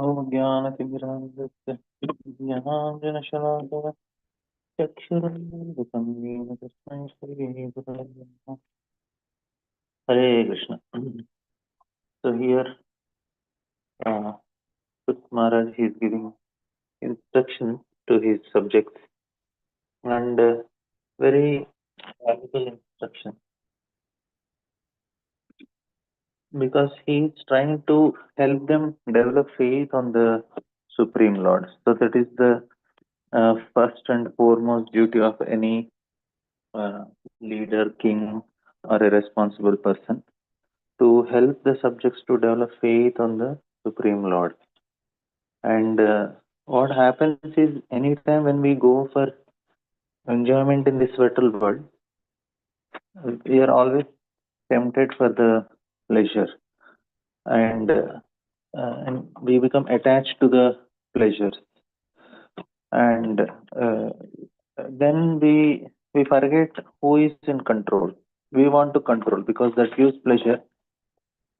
ज्ञानतिमिरान्धस्य ज्ञानाञ्जनशलाकः चक्षुरुन्मीलितं येन तस्मै श्रीगुरवे नमः। Hare Krishna. So here, Sut Maharaj is giving instructions to his subjects and very valuable instruction because he is trying to help them develop faith on the Supreme Lord. So that is the first and foremost duty of any uh, leader, king, or a responsible person to help the subjects to develop faith on the Supreme Lord. And what happens is, anytime when we go for enjoyment in this virtual world, we are always tempted for the pleasure, and we become attached to the pleasures, and then we forget who is in control. We want to control because that gives pleasure,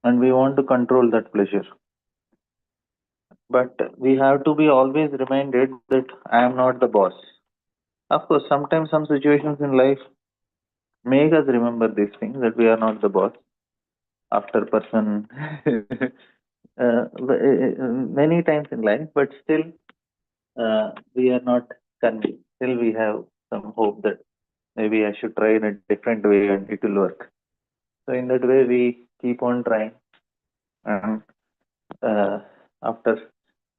and we want to control that pleasure. But we have to be always reminded that I am not the boss. Of course, sometimes some situations in life make us remember these things, that we are not the boss. After person, many times in life, but still we are not convinced. Still, we have some hope that maybe I should try in a different way and it will work. So in that way, we keep on trying, and after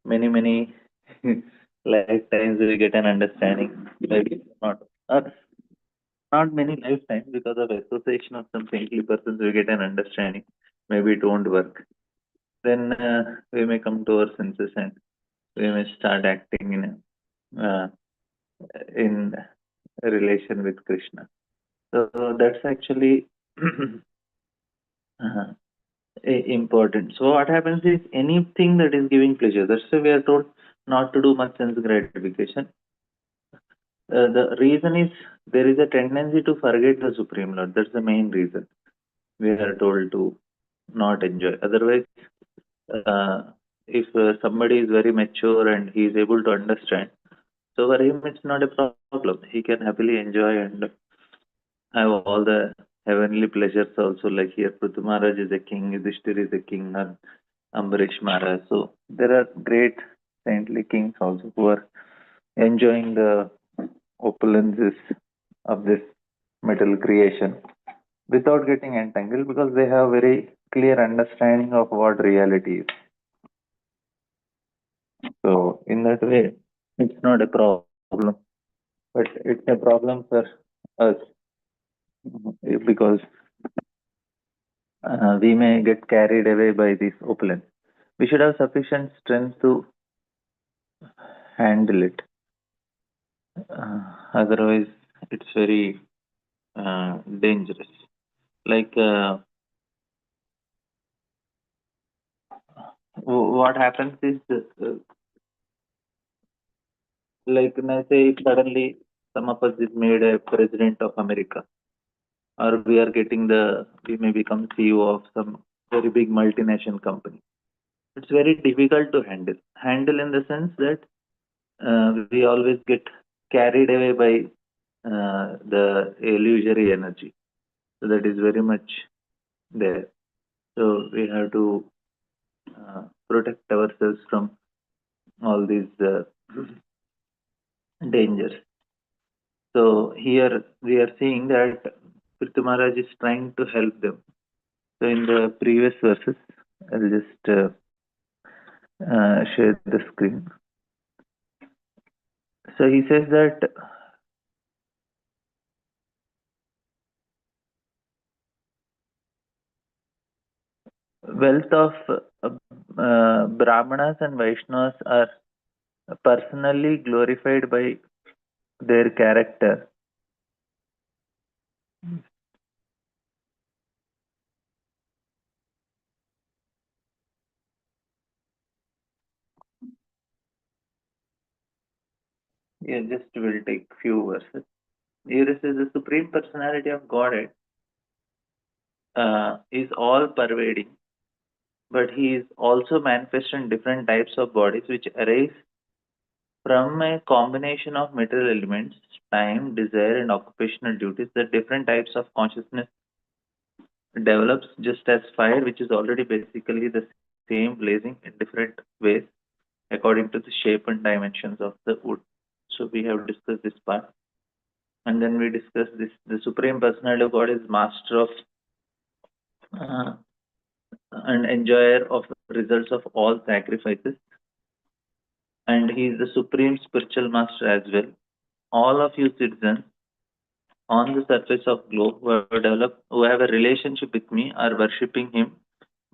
many lifetimes, we get an understanding. Maybe not, not many lifetimes, because of association of some saintly persons, we get an understanding. Maybe it won't work. Then we may come to our senses and we may start acting in a relation with Krishna. So that's actually uh, important. So what happens is, anything that is giving pleasure. That's why we are told not to do much sense gratification. The reason is, there is a tendency to forget the Supreme Lord. That's the main reason we are told to not enjoy. Otherwise, uh, if somebody is very mature and he is able to understand, so for him it's not a problem. He can happily enjoy and have all the heavenly pleasures also. Like here, Prithu Maharaj is a king, Yudhishthir is a king, and Ambarish Maharaj. So there are great saintly kings also who are enjoying the opulences of this metal creation without getting entangled, because they have very clear understanding of what reality is. So in that way, it's not a problem, but it's a problem for us, because we may get carried away by this opulence. We should have sufficient strength to handle it. Otherwise, it's very dangerous. Like what happens is, like when I say, if suddenly some of us is made a president of America, or we may become CEO of some very big multinational company. It's very difficult to handle. Handle in the sense that we always get carried away by the illusory energy. So that is very much there. So we have to protect ourselves from all these dangers. So here we are seeing that Prithu Maharaj is trying to help them. So in the previous verses, I'll just share the screen. So he says that wealth of Brahmanas and Vaishnavas are personally glorified by their character. Yeah, just will take few verses. Here it says, the Supreme Personality of Godhead is all pervading, but he is also manifesting different types of bodies which arise from a combination of material elements, time, desire, and occupational duties. The different types of consciousness develops just as fire, which is already basically the same blazing in different ways according to the shape and dimensions of the wood. So we have discussed this part, and then we discussed this. The Supreme Personality of God is master of uh, and enjoyer of results of all sacrifices, and he is the supreme spiritual master as well. All of you citizens on the surface of globe who have a relationship with me are worshipping him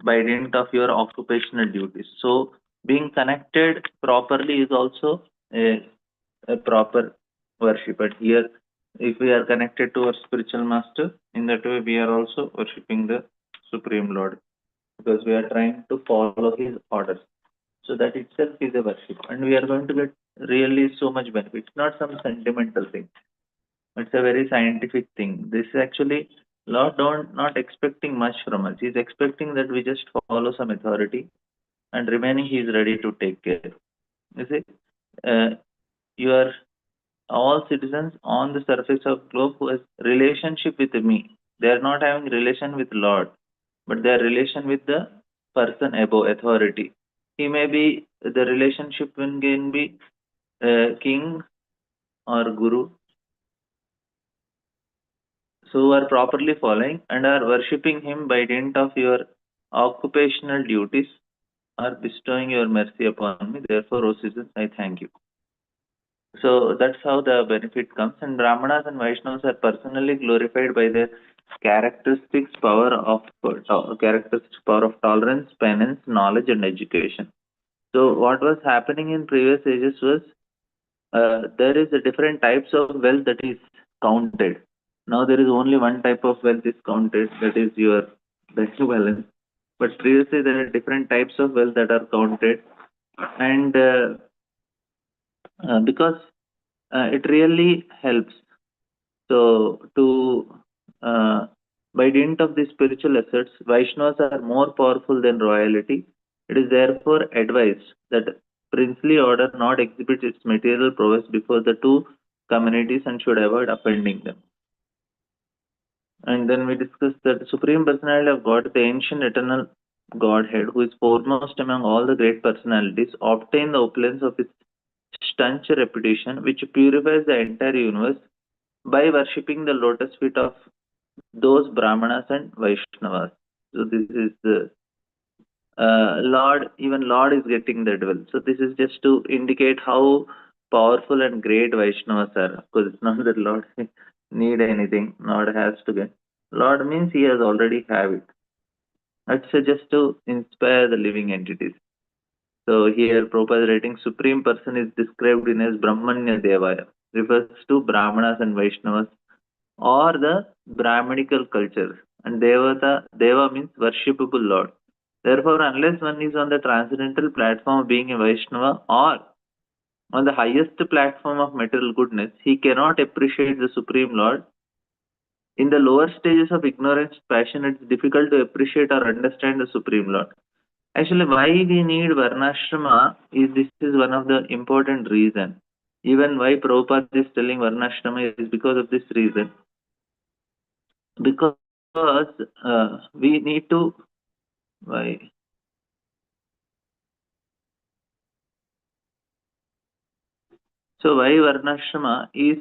by dint of your occupational duties. So being connected properly is also a proper worship. But here, if we are connected to our spiritual master, in that way we are also worshipping the Supreme Lord because we are trying to follow his orders. So that itself is a worship, and we are going to get really so much benefit. It's not some sentimental thing. It's a very scientific thing. This is actually Lord don't not expecting much from us. He's expecting that we just follow some authority, and remaining he is ready to take care. You see, uh, you are all citizens on the surface of globe who has relationship with me. They are not having relation with Lord, but their relation with the person above authority. He may be the relationship can be king or guru, so who are properly following and are worshipping him by dint of your occupational duties are bestowing your mercy upon me. Therefore, O citizens, I thank you. So that's how the benefit comes. And Brahmanas and Vaishnavas are personally glorified by their characteristics power of tolerance, penance, knowledge, and education. So what was happening in previous ages was there is a different types of wealth that is counted. Now there is only one type of wealth is counted, that is your bank balance. But previously there are different types of wealth that are counted, and because it really helps. So to by dint of these spiritual assets, Vaishnavas are more powerful than royalty. It is therefore advised that princely order not exhibit its material prowess before the two communities and should avoid offending them. And then we discussed that the Supreme Personality of God, the ancient eternal Godhead, who is foremost among all the great personalities, obtain the opulence of its stanch reputation, which purifies the entire universe by worshipping the lotus feet of those Brahmanas and Vaishnavas. So this is the Lord, even Lord is getting that well. So this is just to indicate how powerful and great Vaishnavas are. Of course, it's not that Lord need anything. Lord has to get. Lord means he has already have it. That's just to inspire the living entities. So here Prabhupada writing Supreme Person is described in as Brahmanya Devaya, refers to Brahmanas and Vaishnavas or the Brahmanical cultures. And Deva means worshipable Lord. Therefore, unless one is on the transcendental platform of being a Vaishnava or on the highest platform of material goodness, he cannot appreciate the Supreme Lord. In the lower stages of ignorance, passion, it's difficult to appreciate or understand the Supreme Lord. Actually, why we need Varnashrama is this is one of the important reason. Even why Prabhupada is telling Varnashrama is because of this reason. Because we need to why so why Varnashrama is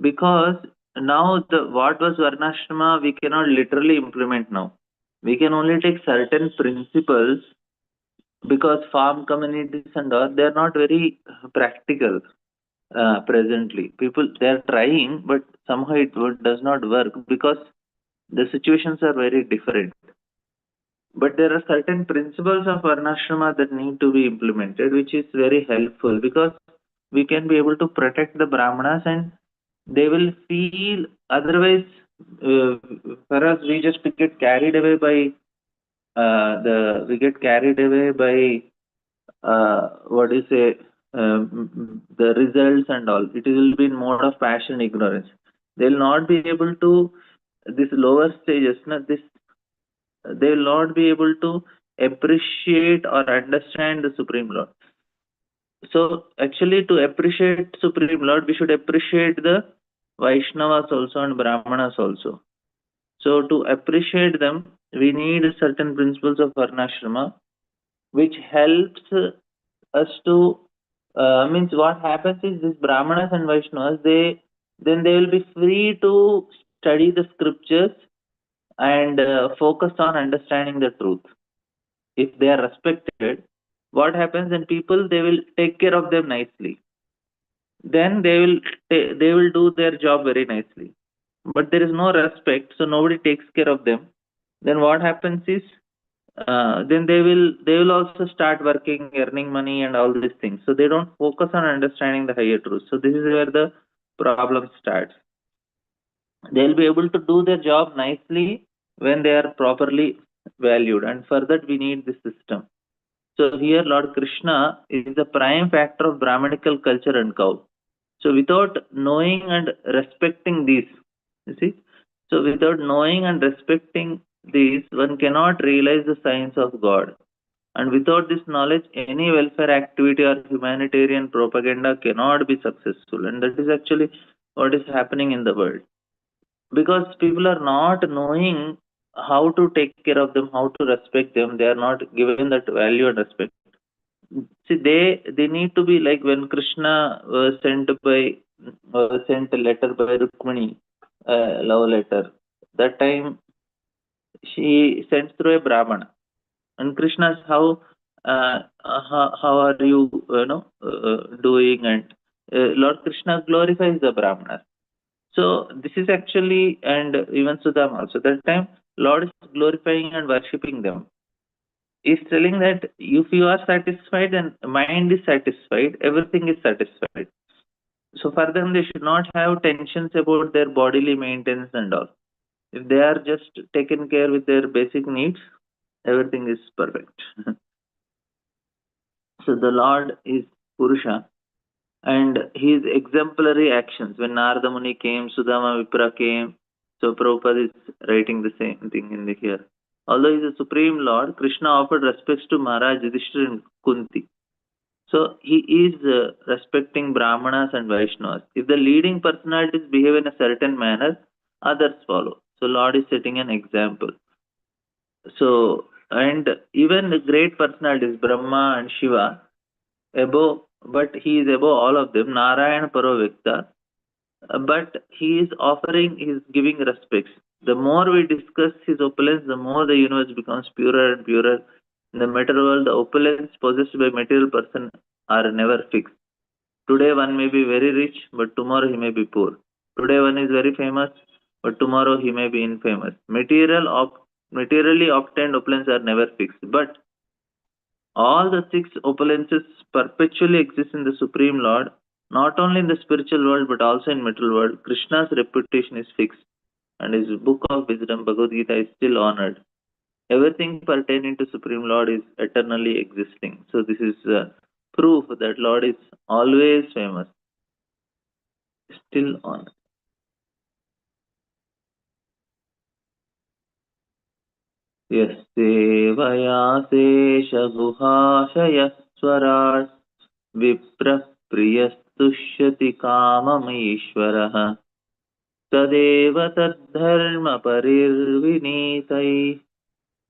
because now the what was Varnashrama we cannot literally implement now. We can only take certain principles because farm communities and all they are not very practical presently. People they are trying, but somehow does not work because the situations are very different. But there are certain principles of Varnashrama that need to be implemented, which is very helpful because we can be able to protect the Brahmanas and they will feel otherwise for us we just get carried away by we get carried away by what do you say the results and all. It will be in mode of passion ignorance. They'll not be able to this lower stages, not this they will not be able to appreciate or understand the Supreme Lord. So actually, to appreciate Supreme Lord, we should appreciate the Vaishnavas also and Brahmanas also. So to appreciate them, we need certain principles of Varnashrama, which helps us to means what happens is these Brahmanas and Vaishnavas, they will be free to study the scriptures and focus on understanding the truth. If they are respected, what happens then? People, they will take care of them nicely. Then they will do their job very nicely. But there is no respect, so nobody takes care of them. Then what happens is then they will also start working, earning money, and all these things. So they don't focus on understanding the higher truth. So this is where the problem starts. They'll be able to do their job nicely when they are properly valued, and for that we need this system. So here Lord Krishna is the prime factor of Brahmanical culture and cow. So without knowing and respecting these, you see, so without knowing and respecting these, one cannot realize the science of God. And without this knowledge, any welfare activity or humanitarian propaganda cannot be successful. And that is actually what is happening in the world. Because people are not knowing how to take care of them, how to respect them. They are not given that value and respect. See, they need to be like when Krishna was sent a letter by Rukmini, love letter. That time she sent through a Brahmana, and Krishna's how are you, doing, and Lord Krishna glorifies the Brahmanas. So this is actually, and even Sudama also. That time Lord is glorifying and worshipping them. Is telling that if you are satisfied and mind is satisfied, everything is satisfied. So for them, they should not have tensions about their bodily maintenance and all. If they are just taken care with their basic needs, everything is perfect. So the Lord is Purusha, and his exemplary actions. When Narada Muni came, Sudama Vipra came. So Prabhupada is writing the same thing in the here. Although he is the Supreme Lord, Krishna offered respects to Maharaj Yudhishthira and Kunti. So he is respecting Brahmanas and Vaishnavas. If the leading personalities behave in a certain manner, others follow. So Lord is setting an example. So, and even the great personalities, Brahma and Shiva, above, but he is above all of them, Narayana Paravikta, but he is offering, he is giving respects. The more we discuss his opulence, the more the universe becomes purer and purer. In the material world, the opulence possessed by material person are never fixed. Today one may be very rich, but tomorrow he may be poor. Today one is very famous, but tomorrow he may be infamous. Materially obtained opulence are never fixed, but all the six opulences perpetually exist in the Supreme Lord, not only in the spiritual world but also in material world. Krishna's reputation is fixed, and his book of wisdom, Bhagavad Gita, is still honored. Everything pertaining to Supreme Lord is eternally existing. So this is proof that Lord is always famous, still honored. यस्तेवया शेषगुहाशयस्वराट् विप्रः प्रियस्तुष्यति काममीश्वरः तदेव तद्धर्मपरिर्विनीतैः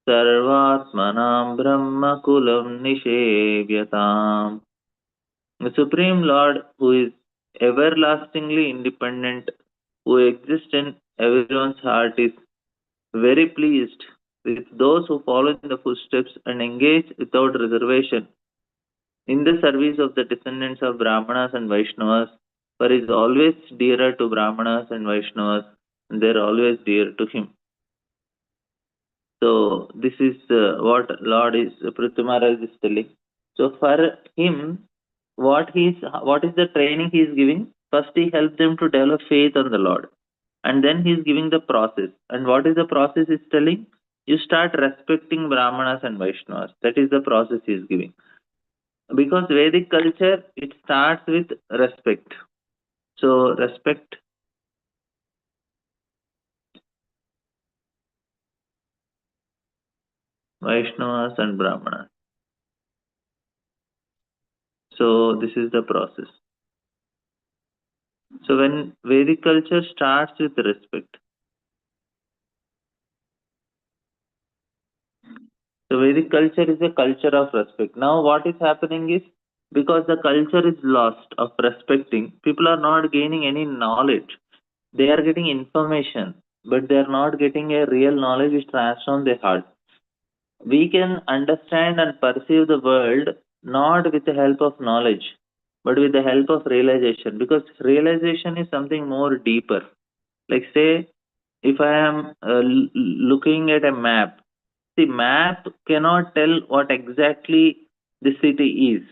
सर्वात्मनां ब्रह्मकुलं निषेव्यताम्. The Supreme Lord, who is everlastingly independent, who exists in everyone's heart, is very pleased with those who follow in the footsteps and engage without reservation in the service of the descendants of Brahmanas and Vaishnavas, for he is always dearer to Brahmanas and Vaishnavas, and they are always dear to him. So this is what Lord is Prithvimaraj is telling. So for him, what is the training he is giving? First, he helps them to develop faith on the Lord, and then he is giving the process. And what is the process he's telling? You start respecting Brahmanas and Vaishnavas. That is the process he is giving. Because Vedic culture, it starts with respect. So respect. Vaishnavas and Brahmanas. So this is the process. So when Vedic culture starts with respect, so Vedic culture is a culture of respect. Now what is happening is, because the culture is lost of respecting, people are not gaining any knowledge. They are getting information, but they are not getting a real knowledge which transforms their heart. We can understand and perceive the world not with the help of knowledge, but with the help of realization, because realization is something more deeper. Like, say, if I am looking at a map, the map cannot tell what exactly the city is.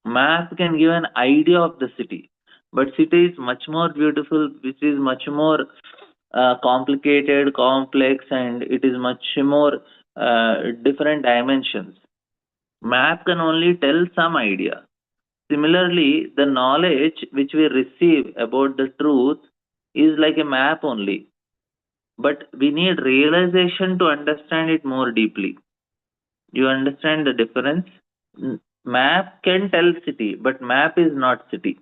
Map can give an idea of the city, but city is much more beautiful, which is much more complicated, complex, and it is much more different dimensions. Map can only tell some idea. Similarly, the knowledge which we receive about the truth is like a map only, but we need realization to understand it more deeply. You understand the difference? Map can tell city, but map is not city,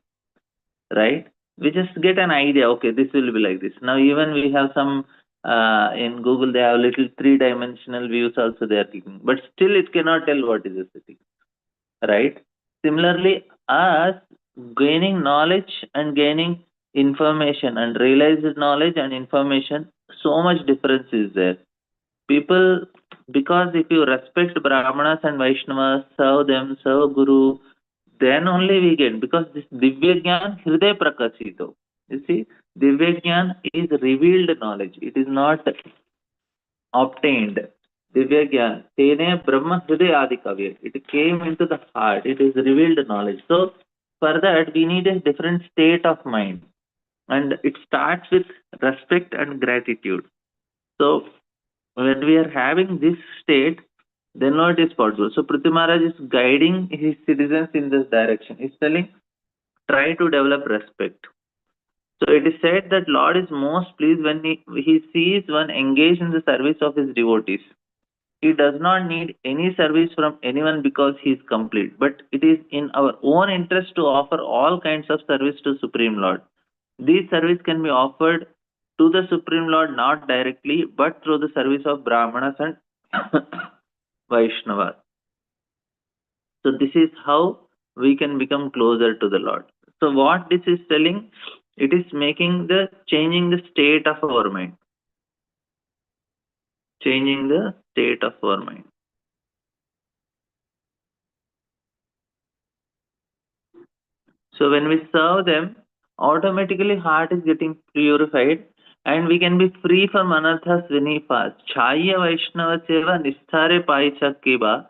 right? We just get an idea. Okay, this will be like this. Now even we have some in Google, they have little three-dimensional views also they are taking, but still it cannot tell what is a city, right? Similarly, us gaining knowledge and gaining information and realized knowledge and information, so much difference is there. People, because if you respect Brahmanas and Vaishnavas, serve them, serve Guru, then only we get, because this Divya Gyan Hriday Prakashito. You see, Divya Gyan is revealed knowledge. It is not obtained. Divya Gyan, Tene Brahma Hriday Adikavya. It came into the heart. It is revealed knowledge. So, for that, we need a different state of mind. And it starts with respect and gratitude. So, when we are having this state, then what is possible? So Prithvi Maharaj is guiding his citizens in this direction. He's telling, try to develop respect. So it is said that Lord is most pleased when he sees one engaged in the service of his devotees. He does not need any service from anyone because he is complete. But it is in our own interest to offer all kinds of service to Supreme Lord. These service can be offered to the Supreme Lord not directly, but through the service of Brahmanas and Vaishnavas. So this is how we can become closer to the Lord. So what this is telling, it is making the changing the state of our mind. Changing the state of our mind. So when we serve them, automatically heart is getting purified and we can be free from anarthas vinifas. Chaya Vaishnava Seva Nisthare Paicha Kiba,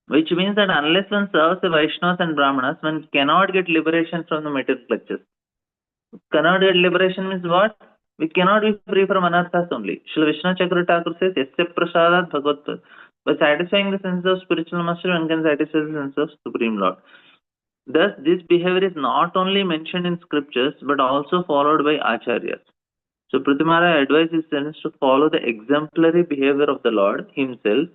which means that unless one serves the Vaishnavas and Brahmanas, one cannot get liberation from the material clutches. Cannot get liberation means what? We cannot be free from anarthas only. Srila Vishnu Chakra Thakur says, Yasya Prasadat Bhagavat. By satisfying the sense of spiritual master, one can satisfy the sense of Supreme Lord. Thus, this behavior is not only mentioned in scriptures but also followed by acharyas. So, Pratimara advises students to follow the exemplary behavior of the Lord Himself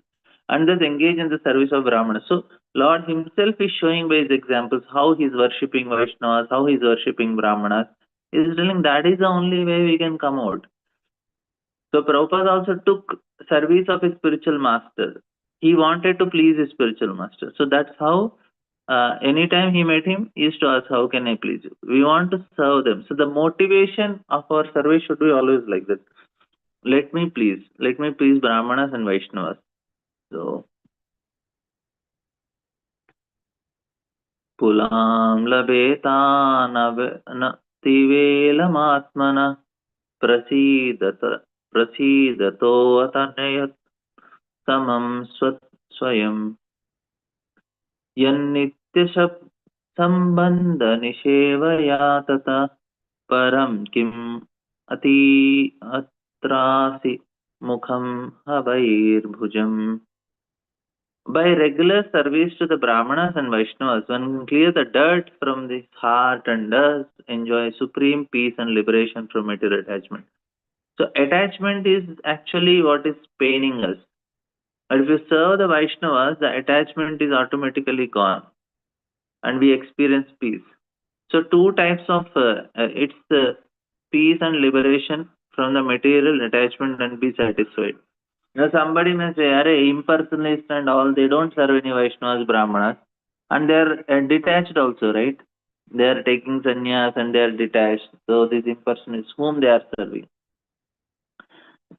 and thus engage in the service of Brahmanas. So, Lord Himself is showing by His examples how He is worshipping Vaishnavas, how He is worshipping Brahmanas. He is telling that is the only way we can come out. So, Prabhupada also took service of his spiritual master. He wanted to please his spiritual master. So, that's how anytime he met him, he used to ask, how can I please you? We want to serve them. So the motivation of our service should be always like that. Let me please Brahmanas and Vaishnavas. So, Pulam labetana tivelam prasidata prasidato atanayat samam swayam यन्नित्यशब् सम्बन्धनिषेवया तथा परं किम् अति अत्रासि मुखं हवैर्भुजम्. By regular service to the Brahmanas and Vaishnavas, one can clear the dirt from the heart and thus enjoy supreme peace and liberation from material attachment. So attachment is actually what is paining us. And if you serve the Vaishnavas, the attachment is automatically gone and we experience peace. So, two types of it's peace and liberation from the material attachment and be satisfied. Now, somebody may say, Arey, impersonalist and all, they don't serve any Vaishnavas, Brahmanas, and they're detached also, right? They are taking sannyas and they are detached. So, these impersonalists, whom they are serving?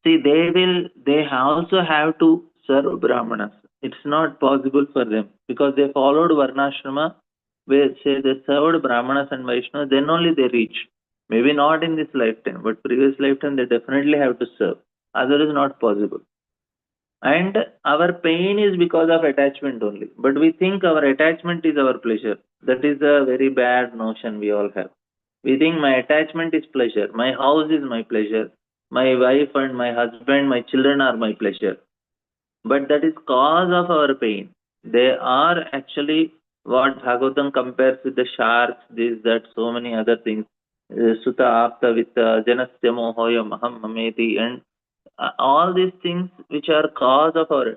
See, they also have to serve Brahmanas. It's not possible for them because they followed Varnashrama, where say they served Brahmanas and Vaishnavas, then only they reach. Maybe not in this lifetime, but previous lifetime they definitely have to serve. Otherwise, not possible. And our pain is because of attachment only. But we think our attachment is our pleasure. That is a very bad notion we all have. We think my attachment is pleasure. My house is my pleasure. My wife and my husband, my children are my pleasure. But that is cause of our pain. They are actually what Bhagavatam compares with the sharks, this, that, so many other things. Sutta apta vitta, janasya mohoya maham mameti, and all these things which are cause of our.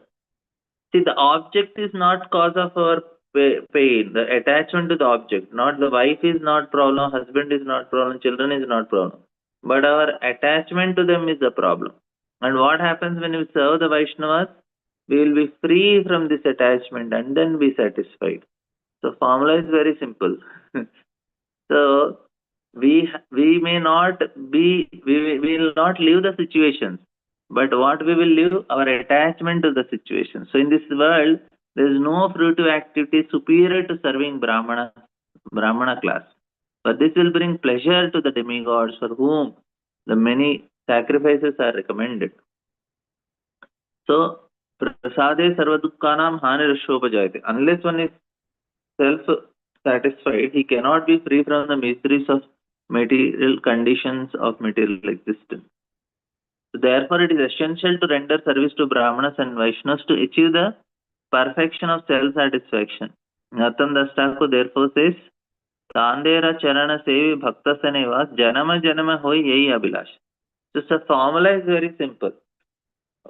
See, the object is not cause of our pain. The attachment to the object, not the wife is not problem, husband is not problem, children is not problem. But our attachment to them is the problem. And what happens when we serve the Vaishnavas? We will be free from this attachment and then be satisfied. So formula is very simple. So we may not be we will not leave the situations, but what we will leave our attachment to the situation. So in this world, there is no fruitive activity superior to serving Brahmana class. But this will bring pleasure to the demigods for whom the many sacrifices are recommended. So prasade sarvadukkanam hanirashopajayate. Unless one is self-satisfied, he cannot be free from the miseries of material conditions of material existence. So therefore, it is essential to render service to Brahmanas and Vaishnavas to achieve the perfection of self-satisfaction. Nathan Das Thakur therefore says, Tandera Charana Sevi Bhakta Sanevas Janama Janama Hoi Yei Abhilash. So the formula is very simple.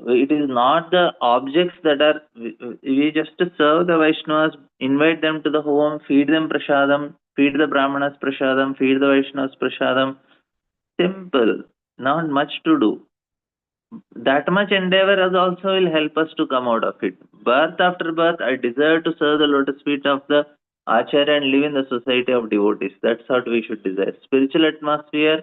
It is not the objects that are, we just serve the Vaishnavas, invite them to the home, feed them prasadam, feed the Brahmanas prasadam, feed the Vaishnavas prasadam. Simple, not much to do. That much endeavor as also will help us to come out of it. Birth after birth, I desire to serve the lotus feet of the Acharya and live in the society of devotees. That's what we should desire. Spiritual atmosphere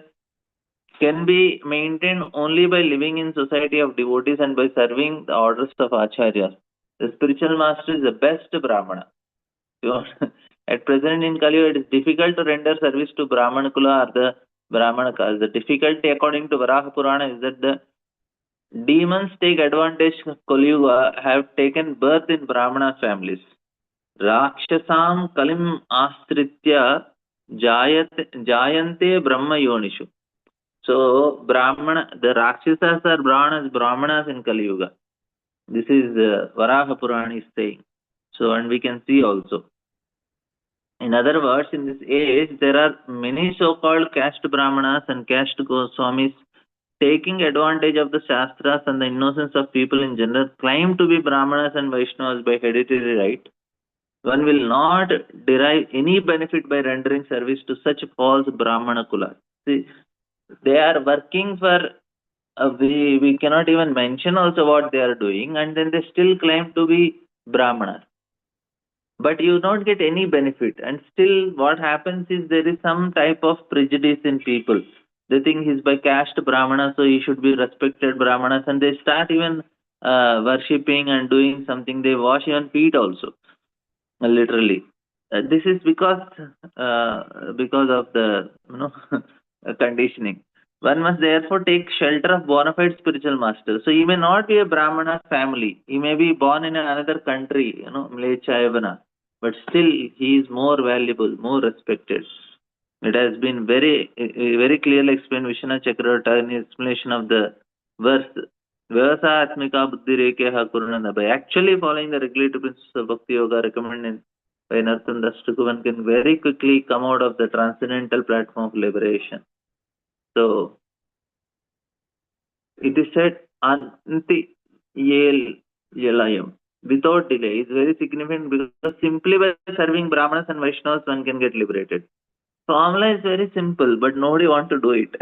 can be maintained only by living in society of devotees and by serving the orders of acharyas. The spiritual master is the best Brahmana. At present in Kali, it is difficult to render service to Brahmana Kula or the Brahmana caste. The difficulty according to Varaha Purana is that the demons take advantage of Kali Yuga, have taken birth in Brahmana families. Rakshasam Kalim Astritya Jayante Brahma Yonishu. So the Rakshasas are Brahmanas in Kali Yuga. This is Varaha Purana is saying. So, and we can see also. In other words, in this age, there are many so-called caste Brahmanas and caste Goswamis taking advantage of the Shastras and the innocence of people in general, claim to be Brahmanas and Vaishnavas by hereditary right. One will not derive any benefit by rendering service to such false Brahmana Kula. See, they are working for, we cannot even mention also what they are doing, and then they still claim to be Brahmanas. But you don't get any benefit, and still what happens is there is some type of prejudice in people. They think he's by caste Brahmana, so he should be respected Brahmanas, and they start even worshipping and doing something. They wash even feet also, literally. This is because of the conditioning. One must therefore take shelter of bona fide spiritual master. So he may not be a Brahmana family. He may be born in another country, Mlecha Yavana, but still he is more valuable, more respected. It has been very clearly explained Vishwanath Chakravarti in his explanation of the verse. Vyavasatmika buddhi rekeha kurunanda. By actually following the regulative principles of Bhakti Yoga recommended by Narottam Das Thakur, one can very quickly come out of the transcendental platform of liberation. So, it is said, Anti Yel Yalayam. Without delay is very significant because simply by serving Brahmanas and Vaishnavas one can get liberated. Formula is very simple, but nobody want to do it.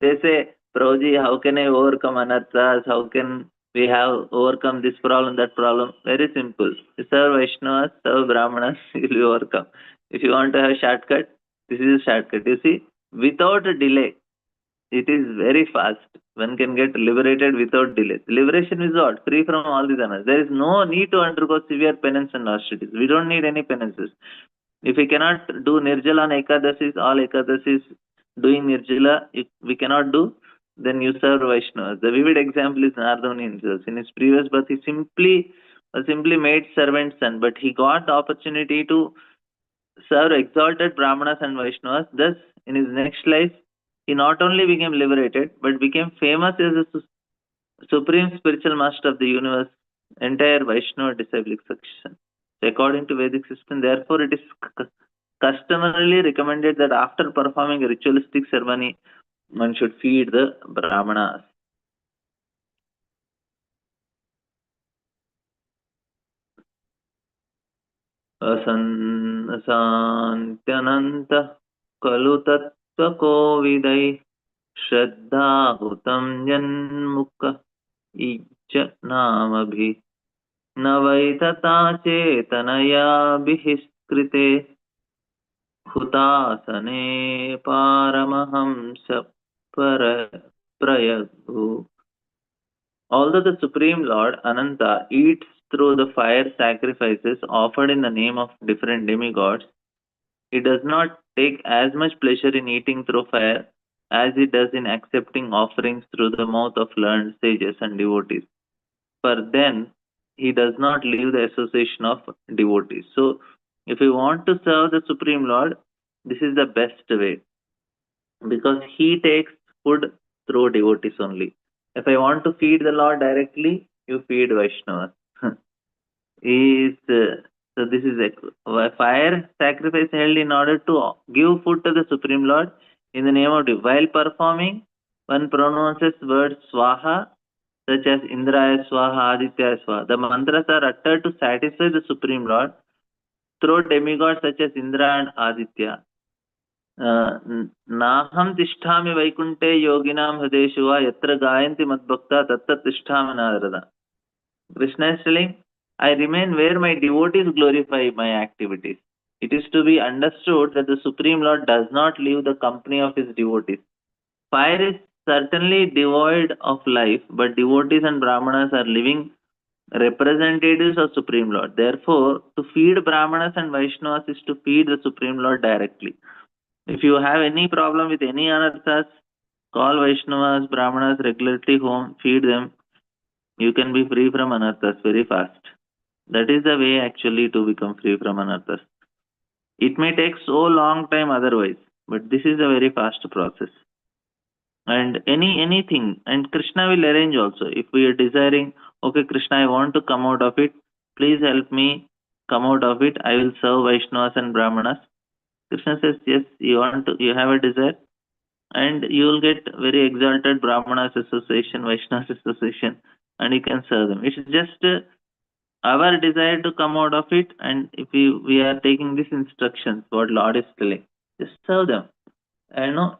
They say, Prabhuji, how can I overcome anarthas? How can we have overcome this problem, that problem? Very simple. You serve Vaishnavas, serve Brahmanas, you will overcome. If you want to have a shortcut, this is a shortcut. You see, without a delay, it is very fast. One can get liberated without delay. Liberation is what? Free from all these anarthas. There is no need to undergo severe penance and austerities. We don't need any penances. If we cannot do Nirjala on Ekadasis, all Ekadasis doing Nirjala, if we cannot do, then you serve Vaishnavas. The vivid example is Nardamuni himself. In his previous birth, he simply made servant son, but he got the opportunity to serve exalted Brahmanas and Vaishnavas. Thus, in his next life, he not only became liberated, but became famous as a supreme spiritual master of the universe, entire Vaishnava disciplic section. So according to Vedic system, therefore, it is customarily recommended that after performing a ritualistic ceremony, one should feed the Brahmanas. Asantyananta kalu tattva kovidai श्रद्धाहुतं यन्मुख इज्ज नामभि न वै तथा चेतनयाभिः कृते हुतासने पारमहंस प्रयग्भु. Although the Supreme Lord Ananta eats through the fire sacrifices offered in the name of different demigods, he does not take as much pleasure in eating through fire as he does in accepting offerings through the mouth of learned sages and devotees. For then, he does not leave the association of devotees. So, if you want to serve the Supreme Lord, this is the best way because he takes food through devotees only. If I want to feed the Lord directly, you feed Vaishnavas. is So this is a fire sacrifice held in order to give food to the Supreme Lord in the name of Dev. While performing, one pronounces words Swaha, such as Indraya Swaha, Aditya Swaha. The mantras are uttered to satisfy the Supreme Lord through demigods such as Indra and Aditya. नाहं तिष्ठामि वैकुंठे योगिनां हृदेषु वा यत्र गायन्ति मद्भक्ता तत्र तिष्ठामि Narad. Krishna is telling, I remain where my devotees glorify my activities. It is to be understood that the Supreme Lord does not leave the company of his devotees. Fire is certainly devoid of life, but devotees and Brahmanas are living representatives of Supreme Lord. Therefore, to feed Brahmanas and Vaishnavas is to feed the Supreme Lord directly. If you have any problem with any anarthas, call Vaishnavas, Brahmanas regularly home, feed them. You can be free from anarthas very fast. That is the way actually to become free from anarthas. It may take so long time otherwise, but this is a very fast process. And anything, and Krishna will arrange also. If we are desiring, okay, Krishna, I want to come out of it, please help me come out of it. I will serve Vaishnavas and Brahmanas. Krishna says, yes, you have a desire, and you will get very exalted Brahmanas association, Vaishnavas association, and you can serve them. It's just our desire to come out of it, and if we are taking these instructions, what Lord is telling, just serve them.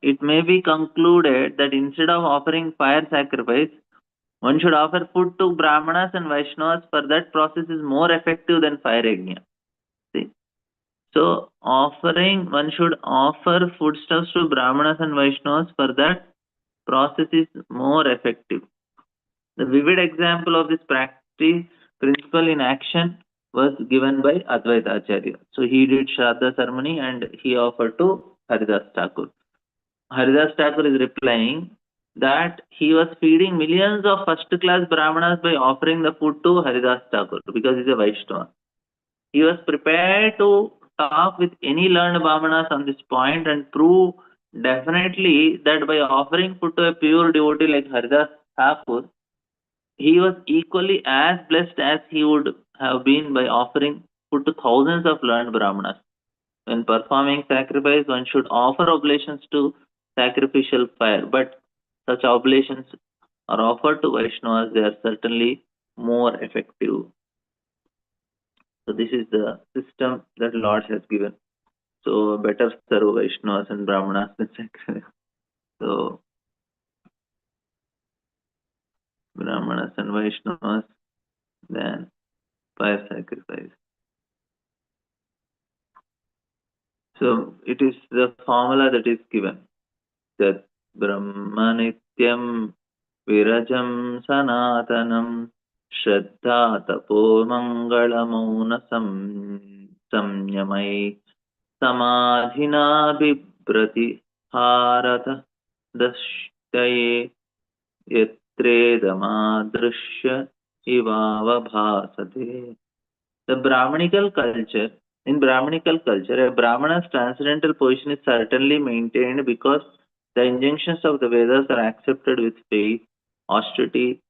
It may be concluded that instead of offering fire sacrifice, one should offer food to Brahmanas and Vaishnavas, for that process is more effective than fire yajna. See? So one should offer foodstuffs to Brahmanas and Vaishnavas, for that process is more effective. The vivid example of this practice principle in action was given by Advaita Acharya. So he did Shraddha ceremony and he offered to Haridas Thakur. Haridas Thakur is replying that he was feeding millions of first-class Brahmanas by offering the food to Haridas Thakur because he's a Vaishnava. He was prepared to talk with any learned Brahmanas on this point and prove definitely that by offering food to a pure devotee like Haridas Thakur, he was equally as blessed as he would have been by offering food to thousands of learned Brahmanas. When performing sacrifice, one should offer oblations to sacrificial fire, but such oblations are offered to Vaishnavas. They are certainly more effective. So this is the system that Lord has given. So better serve Vaishnavas and Brahmanas than sacrifice. So Brahmanas and Vaishnavas than fire sacrifice. So it is the formula that is given that Brahmanityam Virajam Sanatanam Shraddha Tapo Mangala Mauna Samyamai Samadhina Bibrati Harata Dashtaye Yatredamadrishya Ivavabhasate. The Brahmanical culture, in Brahmanical culture, a Brahmana's transcendental position is certainly maintained because the injunctions of the Vedas are accepted with faith, austerity,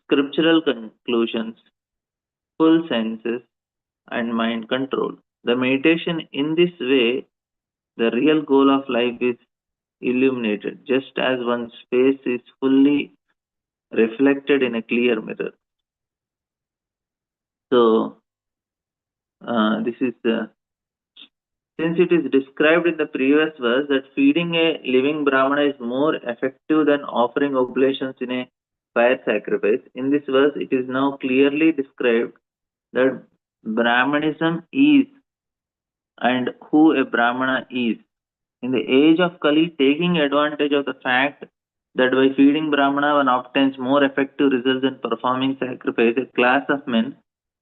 scriptural conclusions, full senses, and mind control. The meditation in this way, the real goal of life is illuminated, just as one's face is fully reflected in a clear mirror. So, this is since it is described in the previous verse that feeding a living Brahmana is more effective than offering oblations in a fire sacrifice. In this verse, it is now clearly described that Brahmanism is and who a Brahmana is. In the age of Kali, taking advantage of the fact that by feeding Brahmana one obtains more effective results than performing sacrifice, a class of men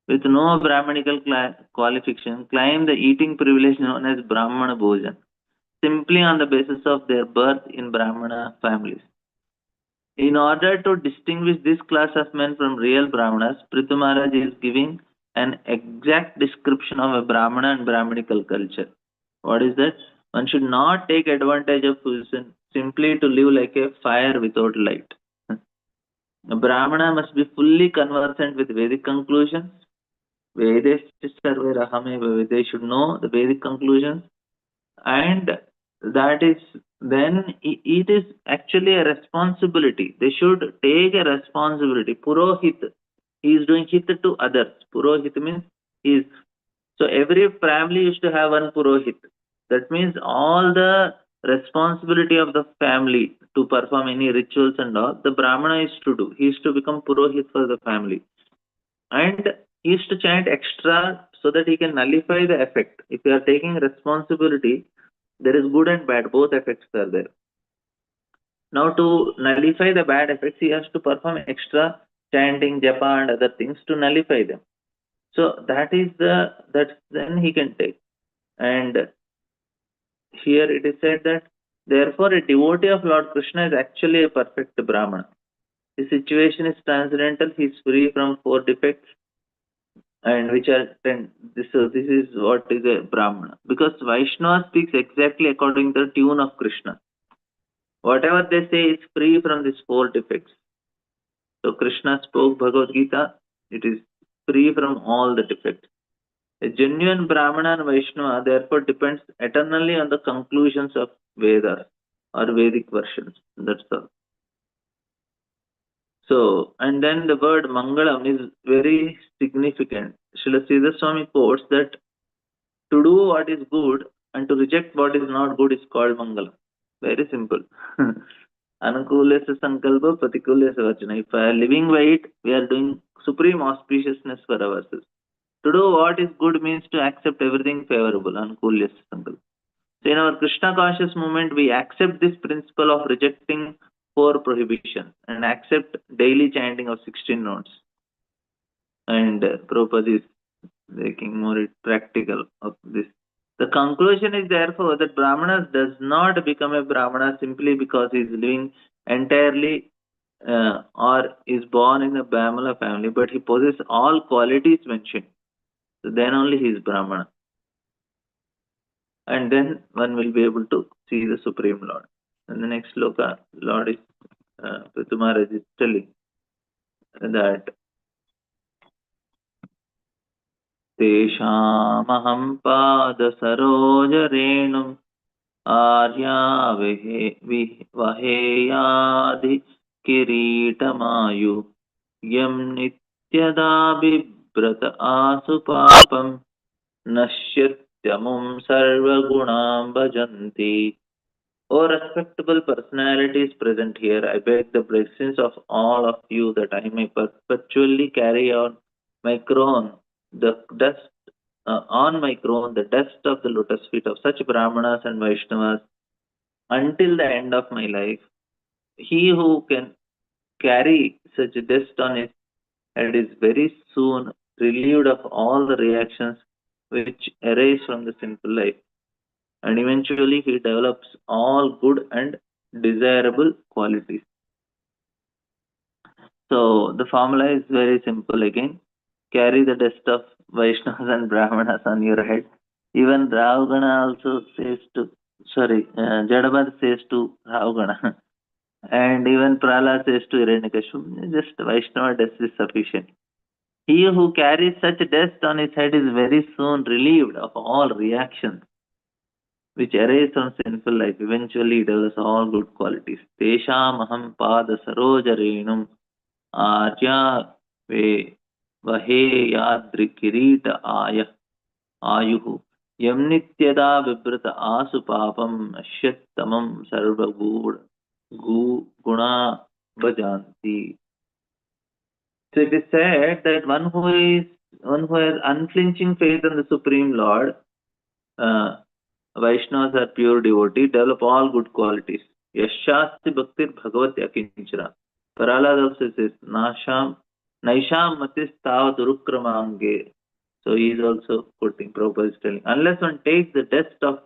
with no Brahmanical qualification claim the eating privilege known as Brahmana Bhojan simply on the basis of their birth in Brahmana families. In order to distinguish this class of men from real Brahmanas, Prithu Maharaj is giving an exact description of a Brahmana and Brahmanical culture. What is that? One should not take advantage of position simply to live like a fire without light. A Brahmana must be fully conversant with Vedic conclusions. They should know the Vedic conclusions, and that is then it is actually a responsibility. They should take a responsibility. Purohit, he is doing hit to others. Purohit means he is. So every family used to have one Purohit. That means all the responsibility of the family to perform any rituals and all, the Brahmana is to do. He is to become Purohit for the family. And he is to chant extra so that he can nullify the effect. If you are taking responsibility, there is good and bad, both effects are there. Now to nullify the bad effects, he has to perform extra chanting, japa and other things to nullify them. So that then he can take. And here it is said that therefore a devotee of Lord Krishna is actually a perfect Brahmana. His situation is transcendental, he is free from 4 defects, and which are 10. This is what is a Brahmana. Because Vaishnava speaks exactly according to the tune of Krishna. Whatever they say is free from these 4 defects. So Krishna spoke Bhagavad Gita, it is free from all the defects. A genuine Brahmana and Vaishnava therefore depends eternally on the conclusions of Vedas or Vedic versions. That's all. So, and then the word Mangalam is very significant. Srila Sridhar Swami quotes that to do what is good and to reject what is not good is called Mangalam. Very simple. Anukulesya Sankalpa, Pratikulesya Vachana. If we are living by it, we are doing supreme auspiciousness for ourselves. To do what is good means to accept everything favorable. Anukulesya Sankalpa. So in our Krishna conscious movement, we accept this principle of rejecting 4 prohibitions and accept daily chanting of 16 notes. And Prabhupada is making more practical of this. The conclusion is therefore that Brahmana does not become a Brahmana simply because he is living entirely or is born in a Brahmana family, but he possesses all qualities mentioned. So then only he is Brahmana. And then one will be able to see the Supreme Lord. And the next sloka, Lord is, Prithu Maharaj is telling that Teshamaham pada sarojarenum Arya Vaheyadi Kiritamayu Yam यदा बिभ्रत आसु पापं नश्यत्यमुं सर्वगुणां भजन्ति. O respectable personalities present here, I beg the blessings of all of you that I may perpetually carry on my crown, the dust on my crown, the dust of the lotus feet of such Brahmanas and Vaishnavas until the end of my life. He who can carry such dust on his head is very soon relieved of all the reactions which arise from the sinful life, and eventually he develops all good and desirable qualities. So the formula is very simple again. Carry the dust of Vaishnavas and Brahmanas on your head. Even Ravgana also says to, sorry, Jadabad says to Ravgana, and even Prahlad says to Hiranyakashipu, just Vaishnava dust is sufficient. He who carries such dust on his head is very soon relieved of all reactions which arise from sinful life. Eventually he develops all good qualities. Tesham aham pada sarojarenum arya ve vahe yadri kirita ayuhu yam nityada vibrata asu papam ashyattamam sarvagud guna bhajanti. So it is said that one who has unflinching faith in the Supreme Lord, uh, Vaishnavas are pure devotee, develop all good qualities. Yashasti bhaktir bhagavati akinchara. Prahlad also says, Nasham, Naisham matis tavat urukramange. So he is also quoting, Prabhupada is telling, unless one takes the dust of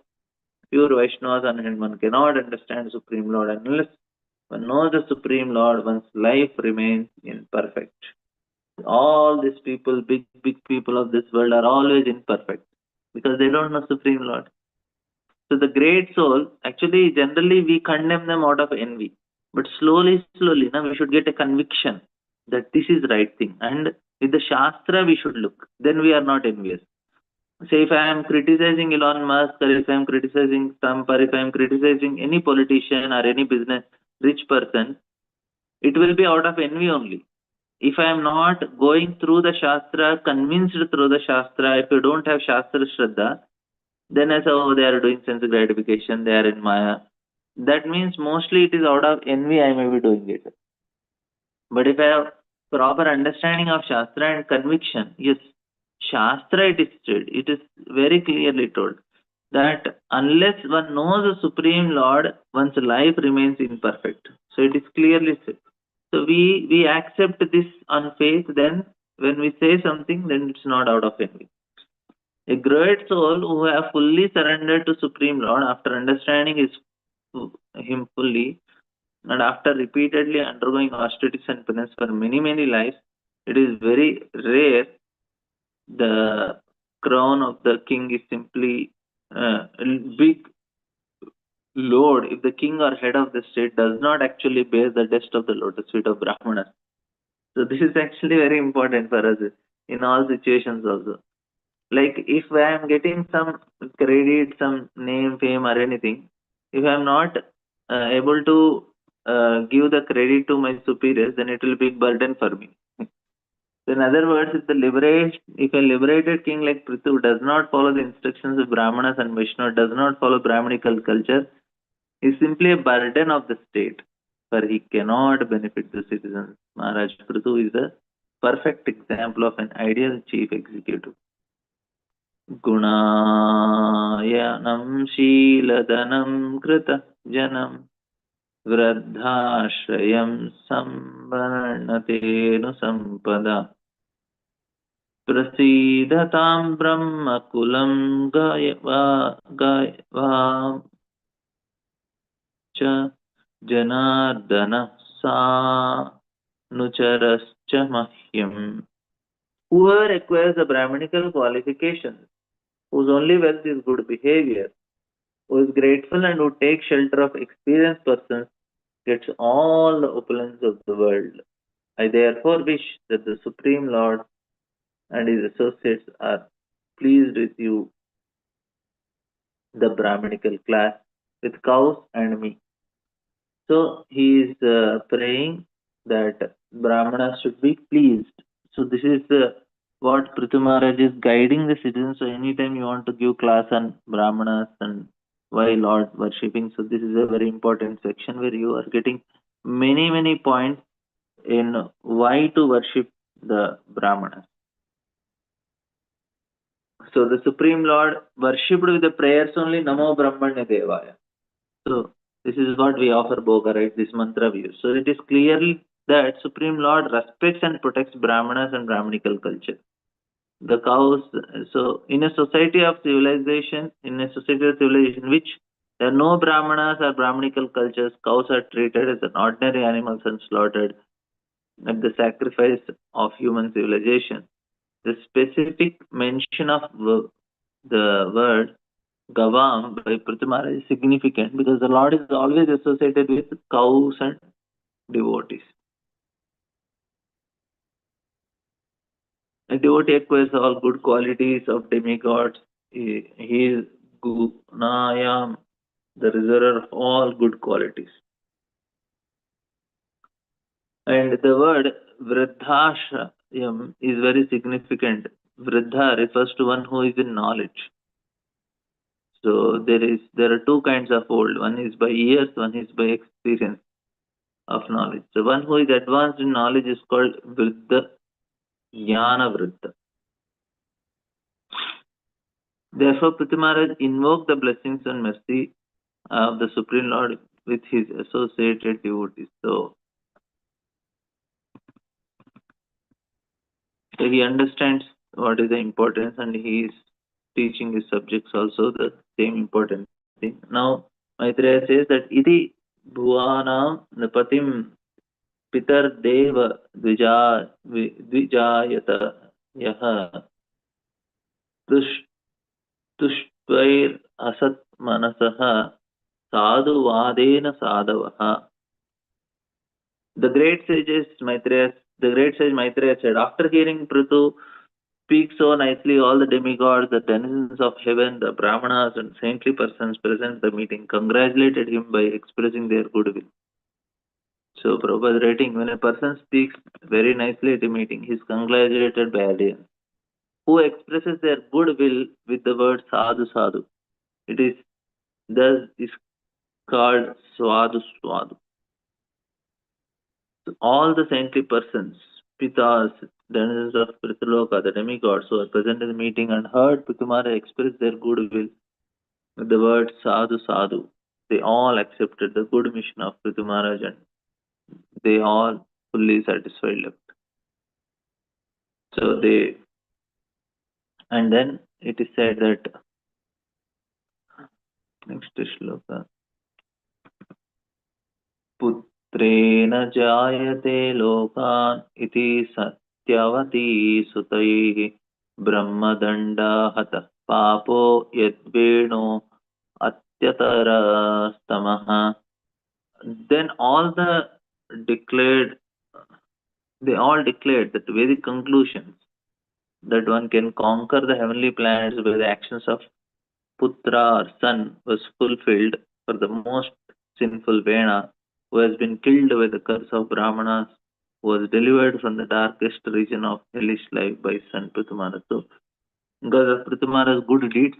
pure Vaishnavas on hand, one cannot understand Supreme Lord. And unless one knows the Supreme Lord, one's life remains imperfect. All these people, big people of this world are always imperfect because they don't know Supreme Lord. So the great soul, actually, generally we condemn them out of envy. But slowly, now we should get a conviction that this is right thing. And with the Shastra, we should look. Then we are not envious. Say if I am criticizing Elon Musk, or if I am criticizing Trump, or if I am criticizing any politician or any business rich person, it will be out of envy only. If I am not going through the Shastra, convinced through the Shastra, if you don't have Shastra Shraddha, then I say, oh, they are doing sense gratification, they are in Maya. That means mostly it is out of envy I may be doing it. But if I have proper understanding of Shastra and conviction, yes, Shastra it is said, it is very clearly told that unless one knows the Supreme Lord, one's life remains imperfect. So it is clearly said. So we accept this on faith, then when we say something, then it's not out of envy. A great soul who have fully surrendered to Supreme Lord after understanding him fully and after repeatedly undergoing austerities and penance for many lives, it is very rare the crown of the king is simply a big load if the king or head of the state does not actually bear the dust of the lotus feet of Brahmanas. So this is actually very important for us in all situations also. Like if I am getting some credit, some name, fame, or anything, if I am not able to give the credit to my superiors, then it will be a burden for me. So in other words, if a liberated king like Prithu does not follow the instructions of Brahmanas and Vishnu, does not follow Brahmanical culture, is simply a burden of the state, for he cannot benefit the citizens. Maharaj Prithu is a perfect example of an ideal chief executive. गुणायनं शीलदनं कृतजनं वृद्धाश्रयं संवर्णतेऽनुसम्पदा प्रसीदतां ब्रह्मकुलं गयवां च जनार्दनः सानुचरश्च मह्यम्. Whoever acquires the Brahmanical qualifications, whose only wealth is good behavior, who is grateful and who takes shelter of experienced persons, gets all the opulence of the world. I therefore wish that the Supreme Lord and his associates are pleased with you, the Brahmanical class, with cows and me. So he is praying that Brahmanas should be pleased. So this is what Prithu Maharaj is guiding the citizens. So anytime you want to give class on Brahmanas and why Lord worshipping, so this is a very important section where you are getting many points in why to worship the Brahmanas. So the Supreme Lord worshipped with the prayers only Namo Brahmanya Devaya. So this is what we offer Bhoga, right? This mantra we use. So it is clearly that Supreme Lord respects and protects Brahmanas and Brahmanical culture. The cows, so in a society of civilization, which there are no Brahmanas or Brahmanical cultures, cows are treated as an ordinary animals and slaughtered at the sacrifice of human civilization. The specific mention of the word Gavam by Pratimara is significant because the Lord is always associated with cows and devotees. A devotee acquires all good qualities of demigods. He is Gunayam, the reservoir of all good qualities. And the word Vriddhashram is very significant. Vriddha refers to one who is in knowledge. So there are two kinds of old. One is by years, one is by experience of knowledge. So one who is advanced in knowledge is called Vriddha, Jnana Vriddha. Therefore, Prithvi Maharaj invoked the blessings and mercy of the Supreme Lord with his associated devotees. So he understands what is the importance and he is teaching his subjects also the same important thing. Now, Maitreya says that iti bhuvanam napatim pitar deva dvijayata yaha tushvair asat manasaha sadhuvadena sadhavaha. The great sages Maitreya, the great sage Maitreya said, after hearing Prithu speak so nicely, all the demigods, the denizens of heaven, the brahmanas and saintly persons present at the meeting congratulated him by expressing their goodwill. So Prabhupada writing, when a person speaks very nicely at a meeting, he is congratulated by audience, who expresses their goodwill with the word sadhu sadhu. It is thus is called Swadu Swadu. So all the saintly persons, Pitas, denizens of Pritaloka, the demigods who are present in the meeting and heard Pitumara express their goodwill with the word sadhu sadhu, they all accepted the good mission of Prithu Maharaj and they all fully satisfied left. So they, and then it is said that, next shloka, पुत्रेण जायते लोकान् इति सत्यवती सुतैः ब्रह्मदण्डहतः पापो यद्वेणो अत्यतरस्तमः. Then declared they all declared that Vedic conclusions that one can conquer the heavenly planets by the actions of Putra or son was fulfilled for the most sinful Vena, who has been killed by the curse of Brahmanas, who was delivered from the darkest region of hellish life by son Prithamara. So, because of Prithamara's good deeds,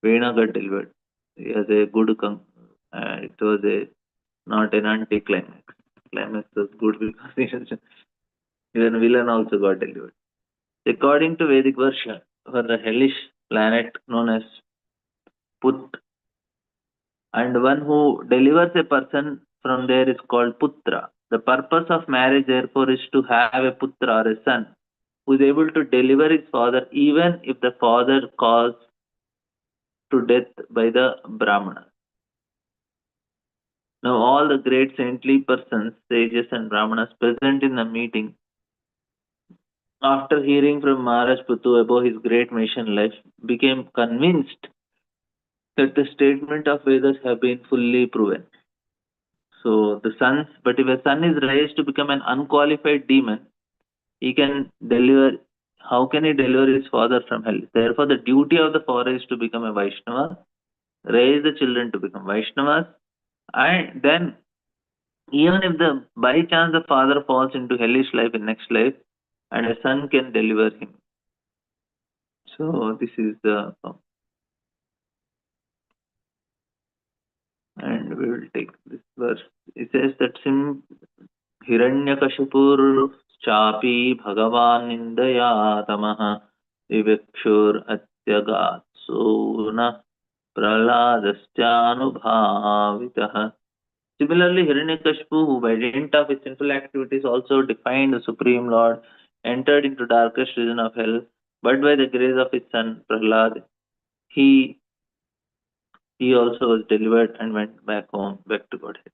Vena got delivered. He has a good, it was not an anti-climax. Climax was good because even villain also got delivered. According to Vedic version, for the hellish planet known as Put, and one who delivers a person from there is called Putra. The purpose of marriage, therefore, is to have a Putra or a son who is able to deliver his father even if the father caused to death by the Brahmana. Now, all the great saintly persons, sages, and Brahmanas present in the meeting, after hearing from Maharaj Puttu about his great mission life, became convinced that the statement of Vedas have been fully proven. So the sons, but if a son is raised to become an unqualified demon, he can deliver. How can he deliver his father from hell? Therefore, the duty of the father is to become a Vaishnava, raise the children to become Vaishnavas, and then even if the by chance the father falls into hellish life in next life, and a son can deliver him. So this is the and we will take this verse. It says that Hiranyakashipur chapi Bhagavan Nindaya Tamaha Vivekshur Atyagatsuna Praladastyanubhavitaha. Similarly, Hiranyakashipu, who by dint of his sinful activities also defied the Supreme Lord, entered into darkest region of hell, but by the grace of his son Prahlad, he he also was delivered and went back home, back to Godhead.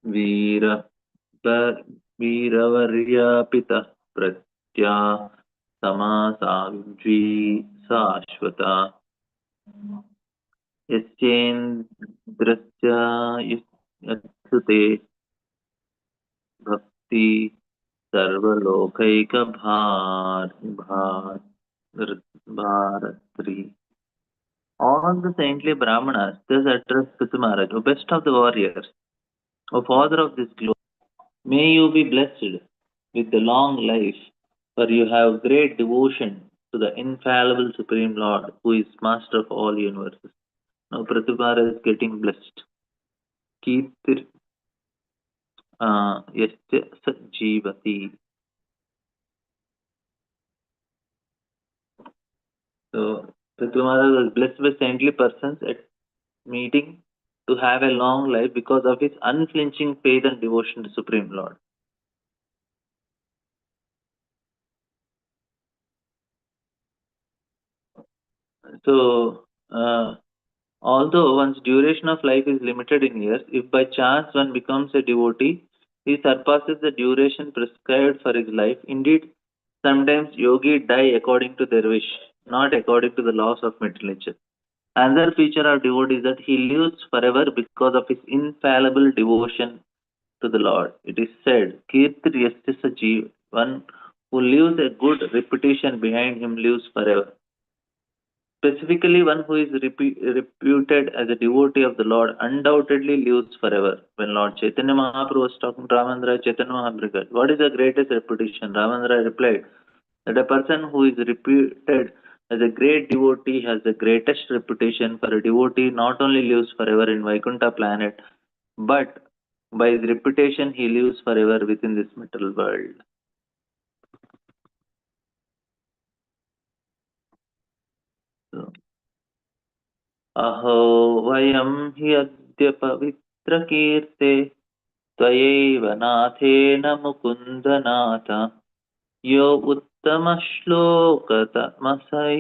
वीर वीरवर्यापितः प्रत्या समासाविद्वी शाश्वता यस्येन्द्रस्य यत्सुते भक्ति सर्वलोकैकभार भार भारत्री. All the saintly Brahmanas thus addressed Prithu Maharaj, O best of the warriors, O father of this globe, may you be blessed with the long life, for you have great devotion to the infallible Supreme Lord, who is master of all universes. Now Prithu Maharaj is getting blessed. Kirtir Yasya Sajivati. So Prithu Maharaj was blessed by saintly persons at meeting to have a long life because of his unflinching faith and devotion to Supreme Lord. So, although one's duration of life is limited in years, if by chance one becomes a devotee, he surpasses the duration prescribed for his life. Indeed, sometimes yogi die according to their wish, not according to the laws of material nature. Another feature of devotee is that he lives forever because of his infallible devotion to the Lord. It is said, Kirtir Yasya Jeev, one who leaves a good reputation behind him lives forever. Specifically, one who is reputed as a devotee of the Lord undoubtedly lives forever. When Lord Chaitanya Mahaprabhu was talking to Ramandra, Chaitanya Mahaprabhu said, what is the greatest reputation? Ramandra replied that a person who is reputed as a great devotee has the greatest reputation, for a devotee not only lives forever in Vaikuntha planet, but by his reputation he lives forever within this material world. So, अहो वयं हि अद्य पवित्रकीर्ते त्वयैव नाथेन मुकुन्दनाथ यो उत्तमश्लोकतमसै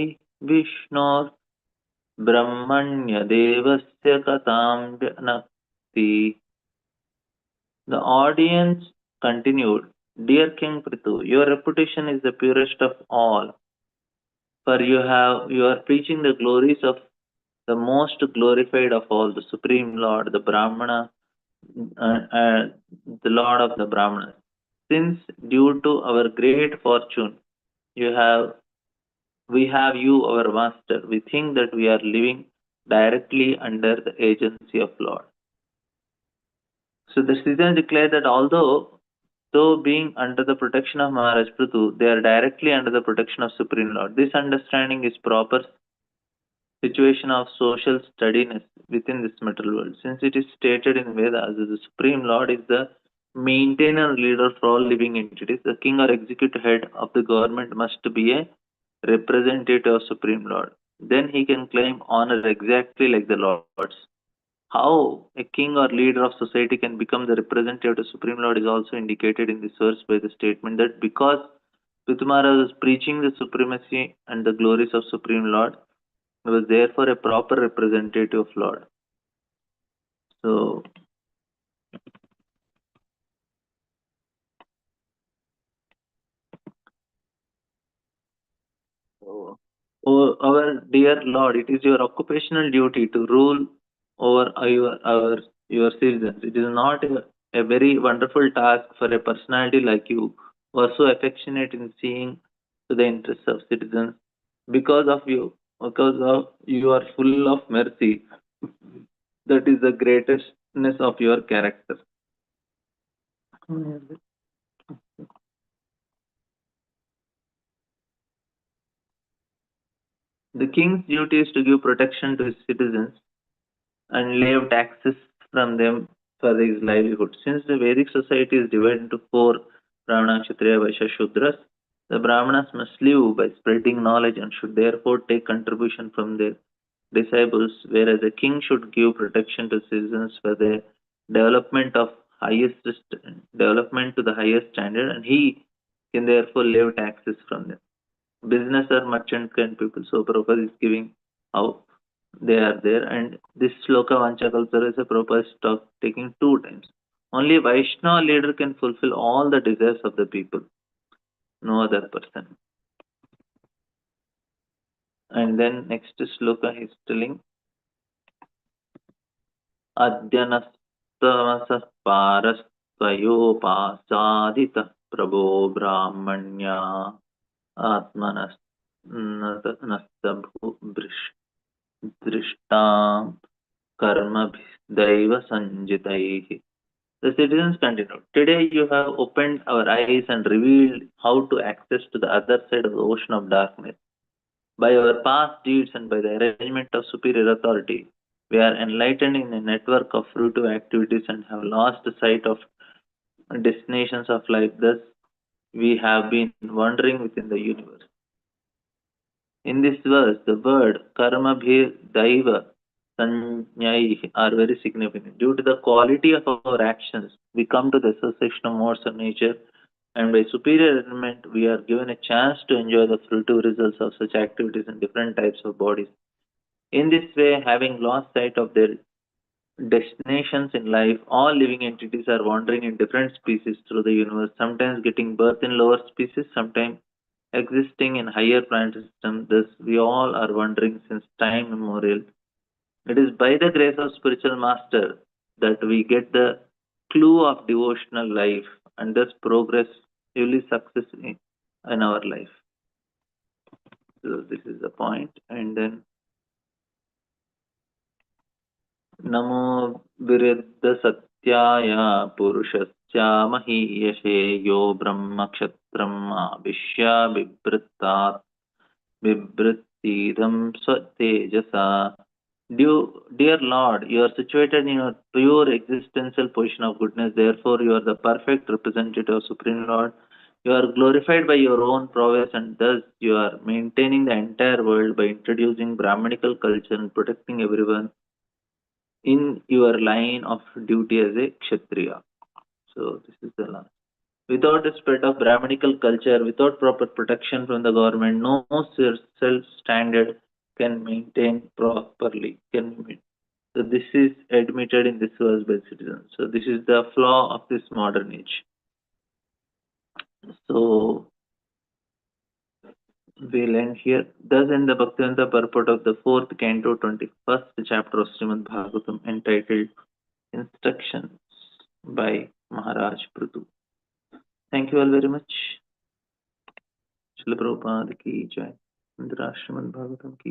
विष्णोर्ब्रह्मण्यदेवस्य कथां व्यनक्ति. The audience continued, Dear King Prithu, your reputation is the purest of all, for you are preaching the glories of the most glorified of all, the Supreme Lord, the Brahmana, the Lord of the Brahmanas. Since due to our great fortune, you have we have you, our master, we think that we are living directly under the agency of Lord. So the citizens declare that though being under the protection of Maharaj Prithu, they are directly under the protection of Supreme Lord. This understanding is proper situation of social steadiness within this material world, since it is stated in Vedas that the Supreme Lord is the maintainer and leader for all living entities. The king or executive head of the government must be a representative of Supreme Lord. Then he can claim honor exactly like the Lord's. How a king or leader of society can become the representative of the Supreme Lord is also indicated in this verse by the statement that because Pithumara was preaching the supremacy and the glories of Supreme Lord, he was therefore a proper representative of Lord. So, oh, our dear Lord, it is your occupational duty to rule over your citizens. It is not a very wonderful task for a personality like you, who are so affectionate in seeing to the interests of citizens. Because of you are full of mercy. That is the greatestness of your character. The king's duty is to give protection to his citizens and lay taxes from them for his livelihood. Since the Vedic society is divided into four Brahmana, Kshatriya, Vaishya, Shudras, the Brahmanas must live by spreading knowledge and should therefore take contribution from their disciples, whereas a king should give protection to citizens for their development of highest development to the highest standard, and he can therefore levy taxes from them. Business or merchant kind people. So Prabhupada is giving how they are there, and this sloka vancha kalpara is a Prabhupada talk taking two times. Only Vaishnava leader can fulfill all the desires of the people, no other person. And then next sloka he is telling अद्यनस्तमसः पारस्त्वयोपासादितः प्रभो ब्राह्मण्या आत्मनस्तभूदृष्टां कर्मभिदैव संजितैः. The citizens continued, today you have opened our eyes and revealed how to access to the other side of the ocean of darkness. By our past deeds and by the arrangement of superior authority, we are enlightened in a network of fruitive activities and have lost sight of destinations of life. Thus, we have been wandering within the universe. In this verse, the word karma bhir daiva sanyai are very significant. Due to the quality of our actions, we come to the association of modes of nature, and by superior arrangement, we are given a chance to enjoy the fruitive results of such activities in different types of bodies. In this way, having lost sight of their destinations in life, all living entities are wandering in different species through the universe, sometimes getting birth in lower species, sometimes existing in higher planet systems. Thus, we all are wandering since time immemorial. It is by the grace of spiritual master that we get the clue of devotional life and thus progressively success in our life. So this is the point. And then NaMo विरुद्धसत्याय पुरुषस्यामहीयसे yo ब्रह्मक्षत्रम् आविश्य बिभृत्तात् बिभृत्तीदं स्वतेजसा. Dear Lord, you are situated in your pure existential position of goodness. Therefore, you are the perfect representative of Supreme Lord. You are glorified by your own prowess, and thus you are maintaining the entire world by introducing Brahmanical culture and protecting everyone in your line of duty as a Kshatriya. So this is the last. Without the spread of Brahmanical culture, without proper protection from the government, no self-standard can maintain properly. So this is admitted in this verse by citizens. So this is the flaw of this modern age. So we'll end here. Thus end the Bhaktivedanta purport of the 4th canto, 21st chapter of Srimad Bhagavatam, entitled Instructions by Maharaj Prithu. Thank you all very much. Srila Prabhupada ki jai. Srimad Bhagavatam ki